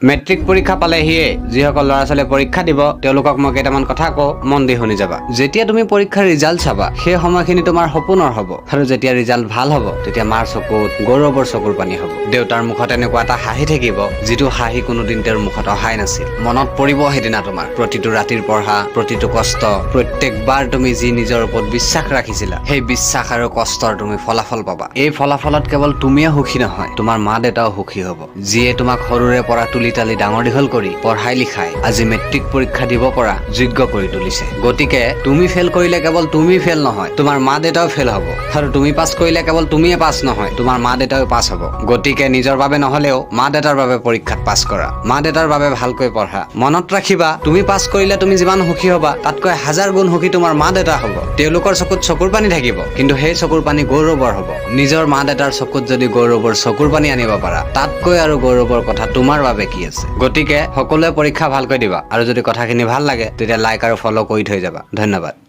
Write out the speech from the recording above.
Matric পৰীক্ষা পালেহিয়ে যিসকল ল'ৰা ছোৱালীয়ে পৰীক্ষা দিব তেওঁলোকক মই কেইটামান কথা কওঁ, মন দি শুনি যাবা। যেতিয়া তুমি পৰীক্ষাৰ ৰিজাল্ট চাবা সেই সময়খিনি তোমাৰ সপোনৰ হ'ব, আৰু যেতিয়া ৰিজাল্ট ভাল হ'ব তেতিয়া মাৰ চকুত গৌৰৱৰ চকুৰ পানী হ'ব। দেউতাৰ মুখত এনেকুৱা এটা হাঁহি থাকিব যিটো হাঁহি কোনোদিন তেওঁৰ মুখত অহাই নাছিল। মনত পৰিব সেইদিনা তোমাৰ প্ৰতিটো ৰাতিৰ পঢ়া, প্ৰতিটো কষ্ট, প্ৰত্যেকবাৰ তুমি যি নিজৰ ওপৰত বিশ্বাস ৰাখিছিলা সেই বিশ্বাস আৰু কষ্টৰ তুমি ফলাফল পাবা। এই ফলাফলত কেৱল তুমিয়ে সুখী নহয়, তোমাৰ মা দেউতাও সুখী হ'ব, যিয়ে তোমাক সৰুৰে পৰা তুলি তালি ডাঙৰ দীঘল কৰি পঢ়াই লিখাই আজি মেট্ৰিক পৰীক্ষা দিব পৰা যোগ্য কৰি তুলিছে। গতিকে তুমি ফেল কৰিলে কেৱল তুমি ফেল নহয়, তোমাৰ মা দেউতাও ফেল হ'ব, আৰু তুমি পাছ কৰিলে কেৱল তুমিয়ে পাছ নহয়, তোমাৰ মা দেউতাও পাছ হ'ব। গতিকে নিজৰ বাবে নহলেও মা দেউতাৰ বাবে পৰীক্ষাত পাছ কৰা, মা দেউতাৰ বাবে ভালকৈ পঢ়া। মনত ৰাখিবা, তুমি পাছ কৰিলে তুমি যিমান সুখী হবা তাতকৈ 1000 গুণ সুখী তোমাৰ মা দেউতা হ'ব। তেওঁলোকৰ চকুত চকুৰ পানী থাকিব, কিন্তু সেই চকুৰ পানী গৌৰৱৰ হ'ব। নিজৰ মা দেউতাৰ চকুত যদি গৌৰৱৰ চকুৰ পানী আনিব পাৰা, তাতকৈ আৰু গৌৰৱৰ কথা তোমাৰ বাবে কি আছে। গতিকে সকলোৱে পৰীক্ষা ভালকৈ দিবা, আৰু যদি কথাখিনি ভাল লাগে তেতিয়া লাইক আৰু ফলো কৰি থৈ যাবা। ধন্যবাদ।